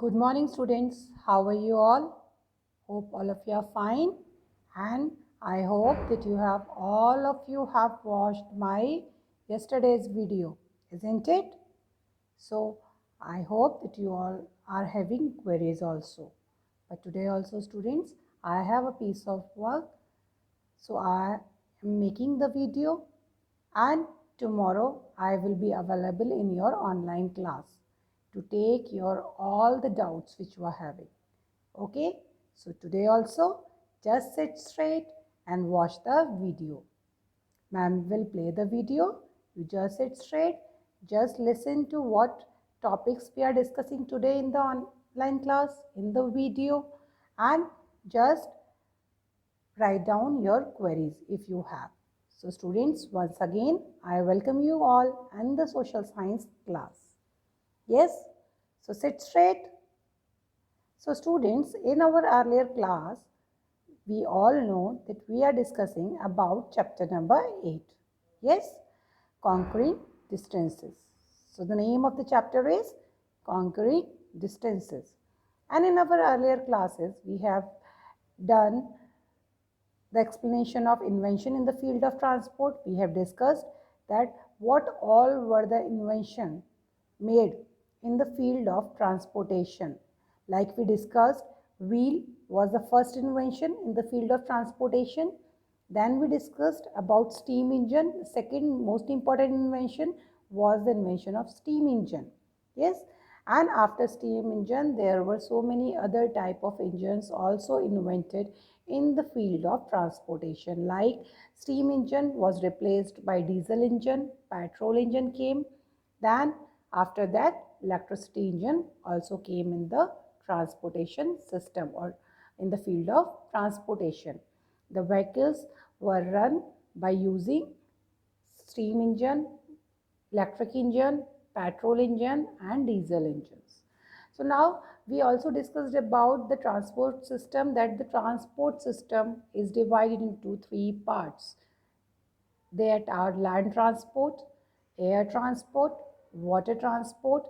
Good morning, students. How are you all? Hope all of you are fine, and I hope that all of you have watched my yesterday's video, isn't it? So I hope that you all are having queries also. But today also, students, I have a piece of work. So I am making the video, and tomorrow I will be available in your online class to take your all the doubts which you are having. Okay, so today also just sit straight and watch the video. Ma'am will play the video. You just sit straight, just listen to what topics we are discussing today in the online class, in the video, and just write down your queries if you have. So students, once again, I welcome you all in the social science class. Yes, so sit straight. So students, in our earlier class, we all know that we are discussing about chapter number 8. Yes, conquering distances. So the name of the chapter is conquering distances. And in our earlier classes, we have done the explanation of invention in the field of transport. We have discussed that what all were the invention made in the field of transportation. Like we discussed, wheel was the first invention in the field of transportation. Then we discussed about steam engine. Second most important invention was the invention of steam engine. Yes, and after steam engine there were so many other type of engines also invented in the field of transportation, like steam engine was replaced by diesel engine, petrol engine came, then after that electricity engine also came in the transportation system or in the field of transportation. The vehicles were run by using steam engine, electric engine, petrol engine and diesel engines. So now we also discussed about the transport system, that the transport system is divided into three parts. That are land transport, air transport, water transport.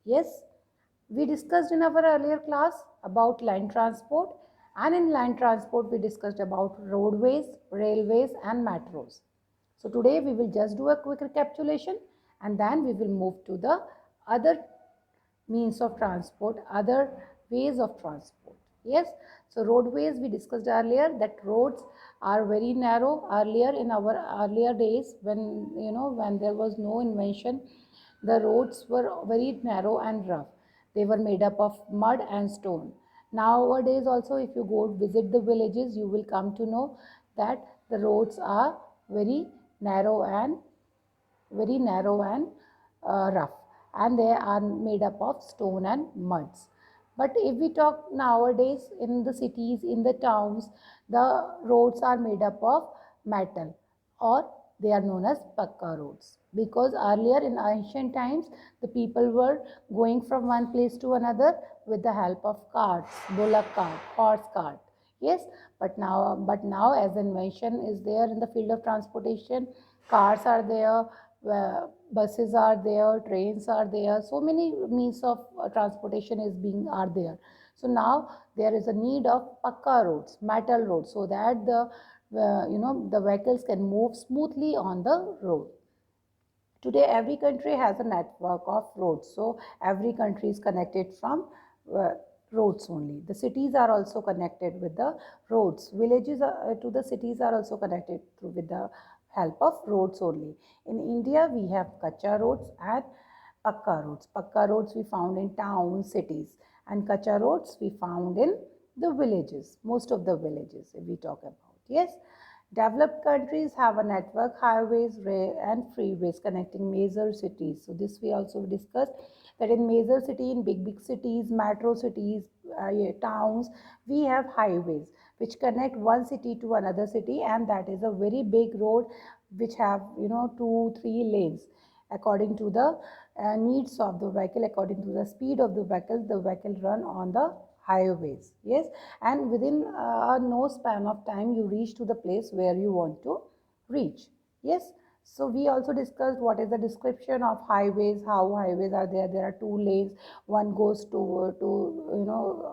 Yes, we discussed in our earlier class about land transport, and in land transport we discussed about roadways, railways and metros. So today we will just do a quick recapitulation and then we will move to the other means of transport, other ways of transport. Yes, so roadways we discussed earlier that roads are very narrow. Earlier in our earlier days, when there was no invention, the roads were very narrow and rough. They were made up of mud and stone. Nowadays also, if you go visit the villages, you will come to know that the roads are very narrow and rough, and they are made up of stone and muds. But if we talk nowadays, in the cities, in the towns, the roads are made up of metal, or they are known as pakka roads, because earlier in ancient times the people were going from one place to another with the help of carts, bullock cart, horse cart. Yes, but now as invention is there in the field of transportation, cars are there, buses are there, trains are there, so many means of transportation are there. So now there is a need of pakka roads, metal roads, so that the vehicles can move smoothly on the road. Today every country has a network of roads, so every country is connected from uh, roads only. The cities are also connected with the roads, villages to the cities are also connected through with the help of roads only. In India we have kacha roads and pakka roads. Pakka roads we found in towns, cities, and kacha roads we found in the villages, most of the villages if we talk about. Yes, developed countries have a network, highways, rail and freeways connecting major cities. So this we also discussed, that in major city, in big cities, metro cities, yeah, towns, we have highways which connect one city to another city, and that is a very big road which have 2-3 lanes according to the needs of the vehicle, according to the speed of the vehicle run on the highways. Yes, and within no span of time you reach to the place where you want to reach. Yes, So we also discussed what is the description of highways, how highways are there. There are two lanes. One goes to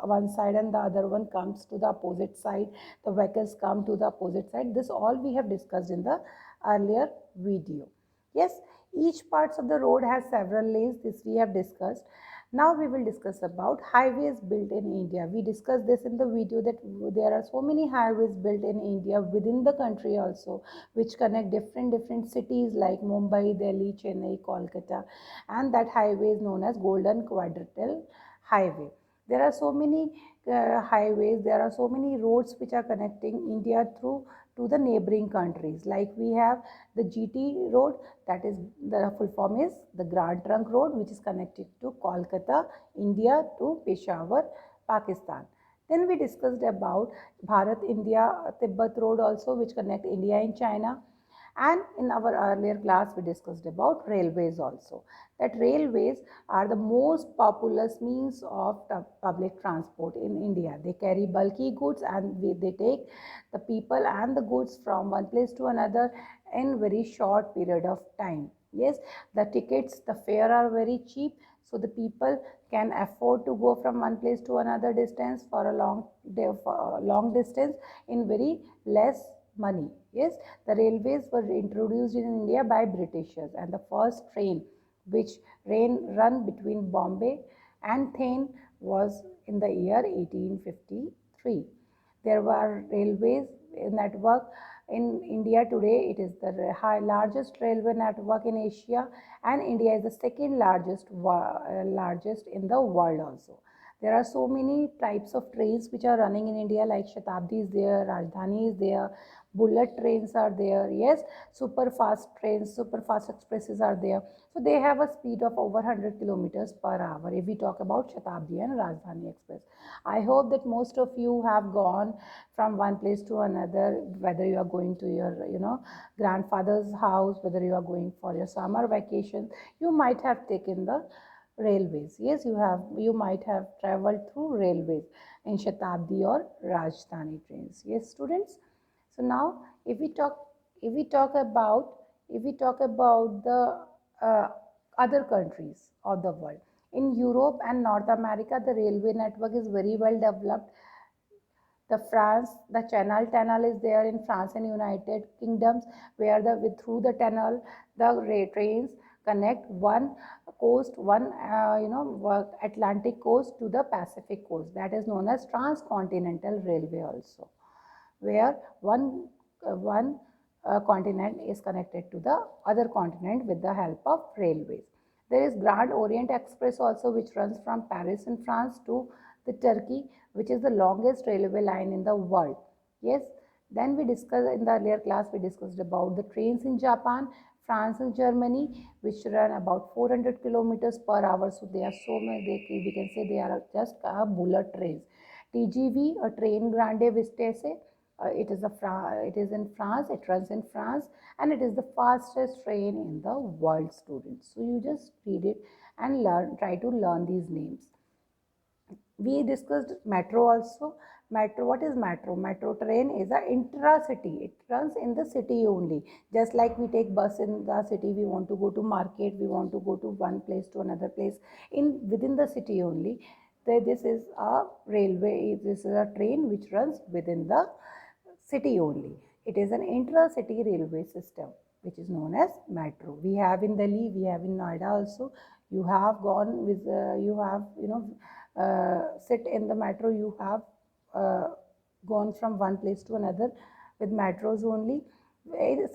one side and the other one comes to the opposite side. The vehicles come to the opposite side. This all we have discussed in the earlier video. Yes, each parts of the road has several lanes. This we have discussed. Now we will discuss about highways built in India. We discussed this in the video that there are so many highways built in India within the country also, which connect different cities like Mumbai, Delhi, Chennai, Kolkata, and that highway is known as Golden Quadrilateral Highway. There are so many highways, there are so many roads which are connecting India through to the neighboring countries. Like we have the GT road, that is the full form is the Grand Trunk Road, which is connected to Kolkata, India to Peshawar, Pakistan. Then we discussed about Bharat India Tibet Road also, which connect India and China. And in our earlier class, we discussed about railways also. That railways are the most populous means of public transport in India. They carry bulky goods and they take the people and the goods from one place to another in very short period of time. Yes, the tickets, the fare are very cheap, so the people can afford to go from one place to another distance for a long distance in very less money. Yes, the railways were introduced in India by Britishers, and the first train which run between Bombay and Thane was in the year 1853. There were railways network in India today. It is the largest railway network in Asia, and India is the second largest in the world also. There are so many types of trains which are running in India, like Shatabdi is there, Rajdhani is there, bullet trains are there. Yes, super fast trains, super fast expresses are there. So they have a speed of over 100 kilometers per hour if we talk about Shatabdi and Rajdhani Express. I hope that most of you have gone from one place to another, whether you are going to your grandfather's house, whether you are going for your summer vacation. You might have taken the railways. Yes, you might have traveled through railways in Shatabdi or Rajdhani trains. Yes, students. So now if we talk about the other countries of the world, in Europe and North America, the railway network is very well developed. The Channel Tunnel is there in France and United Kingdoms, where through the tunnel, the trains connect one coast, one Atlantic coast to the Pacific coast. That is known as transcontinental railway also, where one continent is connected to the other continent with the help of railways. There is Grand Orient Express also, which runs from Paris in France to the Turkey, which is the longest railway line in the world. Yes, then we discussed in the earlier class, we discussed about the trains in Japan, France and Germany, which run about 400 kilometers per hour. So they are so many, we can say they are just bullet trains. TGV, a train grande vitesse, it is in France, it runs in France, and it is the fastest train in the world, students. So you just read it and try to learn these names. We discussed metro also. Metro, what is metro? Metro train is a intra-city. It runs in the city only. Just like we take bus in the city, we want to go to market, we want to go to one place to another place within the city only. This is a railway, this is a train which runs within the city only. It is an intra-city railway system which is known as metro. We have in Delhi, we have in Noida also. You have gone with, you have, sit in the metro, you have gone from one place to another with metros only.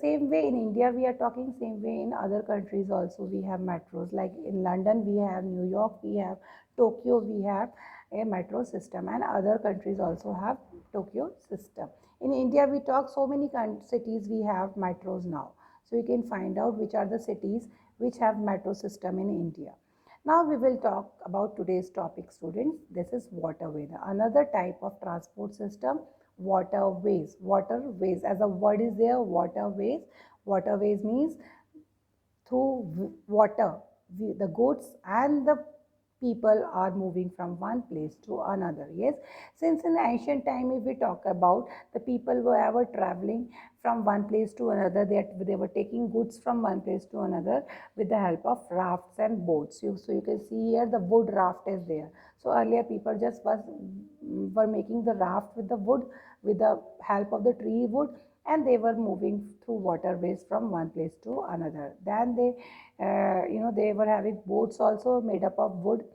Same way in India we are talking, same way in other countries also we have metros. Like in London we have, New York we have, Tokyo we have a metro system, and other countries also have Tokyo system. In India we talk so many cities we have metros now. So you can find out which are the cities which have metro system in India. Now we will talk about today's topic, students. This is waterway, another type of transport system. Waterways. Waterways, as a word is there, waterways. Waterways means through water, the goods and the people are moving from one place to another. Yes, since in ancient time, if we talk about, the people were ever traveling from one place to another, they were taking goods from one place to another with the help of rafts and boats. So you can see here the wood raft is there. So earlier people just were making the raft with the wood, with the help of the tree wood, and they were moving through waterways from one place to another. Then they were having boats also made up of wood.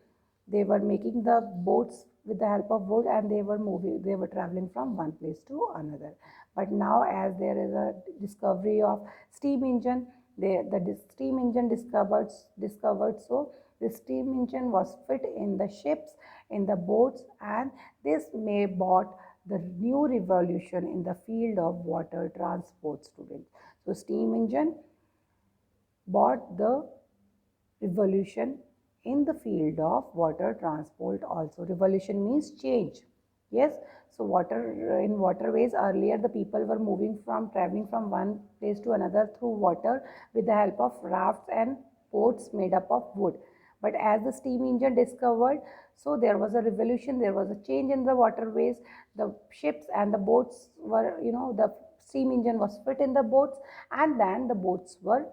They were making the boats with the help of wood, and they were traveling from one place to another. But now, as there is a discovery of steam engine, the steam engine discovered. So the steam engine was fit in the ships, in the boats, and this may brought the new revolution in the field of water transport, students. So steam engine brought the revolution in the field of water transport also. Revolution means change. Yes, so in waterways, earlier the people were traveling from one place to another through water with the help of rafts and boats made up of wood. But as the steam engine discovered, so there was a revolution, there was a change in the waterways. The ships and the boats were, the steam engine was fit in the boats, and then the boats were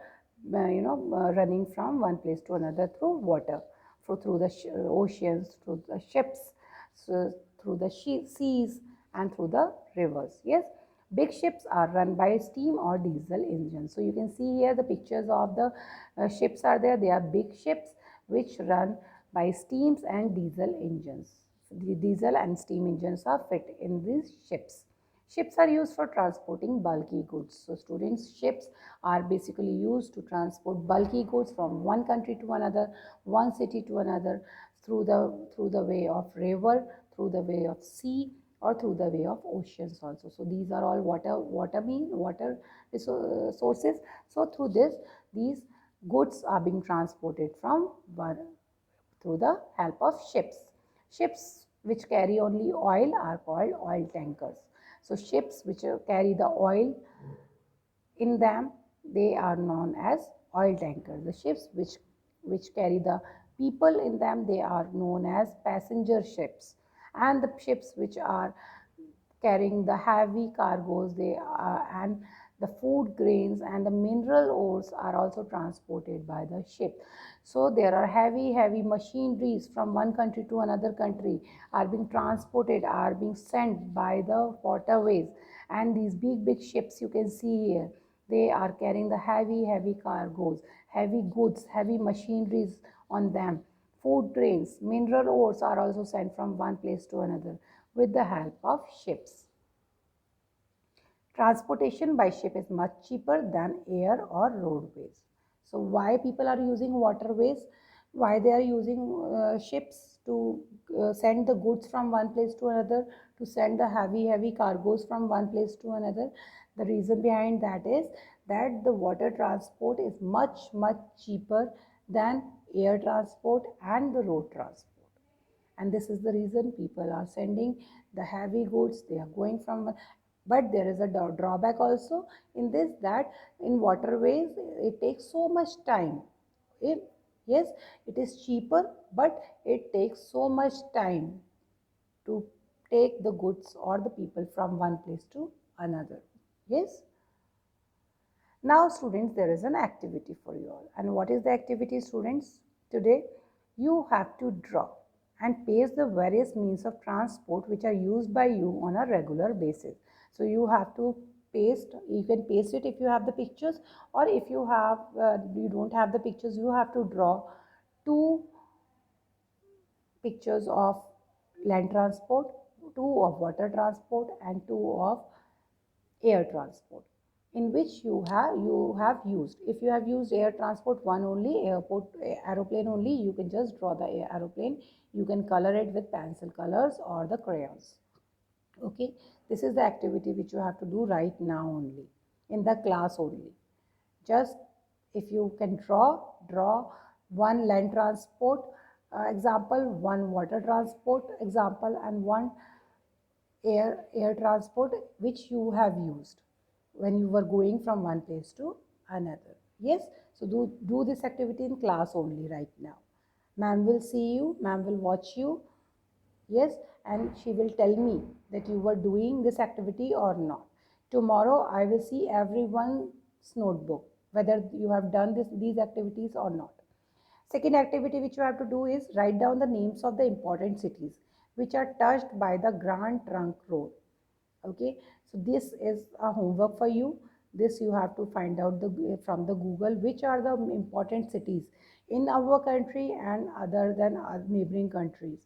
running from one place to another through water, through the oceans, through the ships, so through the seas, and through the rivers. Yes, big ships are run by steam or diesel engines. So you can see here the pictures of the ships are there. They are big ships which run by steams and diesel engines. The diesel and steam engines are fit in these ships. Ships are used for transporting bulky goods. So students, ships are basically used to transport bulky goods from one country to another, one city to another, through the way of river, through the way of sea, or through the way of oceans also. So these are all water sources. So through these goods are being transported from through the help of ships. Ships which carry only oil are called oil tankers. So ships which carry the oil in them, they are known as oil tankers. The ships which carry the people in them, they are known as passenger ships. And the ships which are carrying the heavy cargoes, and the food grains and the mineral ores are also transported by the ship. So there are heavy machineries from one country to another country are being transported, are being sent by the waterways. And these big ships you can see here, they are carrying the heavy cargoes, heavy goods, heavy machineries on them. Food grains, mineral ores are also sent from one place to another with the help of ships. Transportation by ship is much cheaper than air or roadways. So why people are using waterways? Why they are using ships to send the goods from one place to another, to send the heavy cargoes from one place to another? The reason behind that is that the water transport is much cheaper than air transport and the road transport. And this is the reason people are sending the heavy goods. They are going from, but there is a drawback also in this, that in waterways it takes so much time. Yes, it is cheaper, but it takes so much time to take the goods or the people from one place to another. Yes. Now students, there is an activity for you all. And what is the activity, students? Today you have to draw and paste the various means of transport which are used by you on a regular basis. So you have to paste, you can paste it if you have the pictures, or if you don't have the pictures, you have to draw two pictures of land transport, two of water transport, and two of air transport, in which you have used. If you have used air transport one only, aeroplane only, you can just draw the aeroplane. You can color it with pencil colors or the crayons. Okay, this is the activity which you have to do right now only, in the class only. Just if you can draw one land transport example, one water transport example, and one air transport which you have used when you were going from one place to another. Yes, so do this activity in class only right now. Ma'am will see you, ma'am will watch you, yes, and she will tell me that you were doing this activity or not. Tomorrow I will see everyone's notebook, whether you have done these activities or not. Second activity which you have to do is write down the names of the important cities which are touched by the Grand Trunk Road. Okay, so this is a homework for you. This you have to find out from the Google which are the important cities in our country and other than our neighboring countries.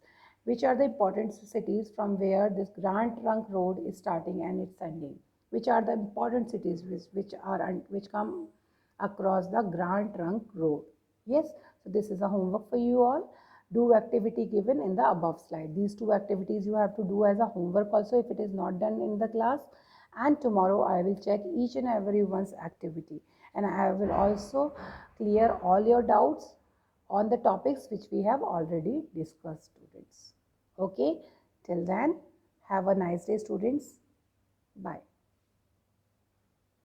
Which are the important cities from where this Grand Trunk Road is starting and it's ending. Which are the important cities which come across the Grand Trunk Road. Yes, so this is a homework for you all. Do activity given in the above slide. These two activities you have to do as a homework also if it is not done in the class. And tomorrow I will check each and every one's activity. And I will also clear all your doubts on the topics which we have already discussed, students. Okay, till then, have a nice day, students. Bye.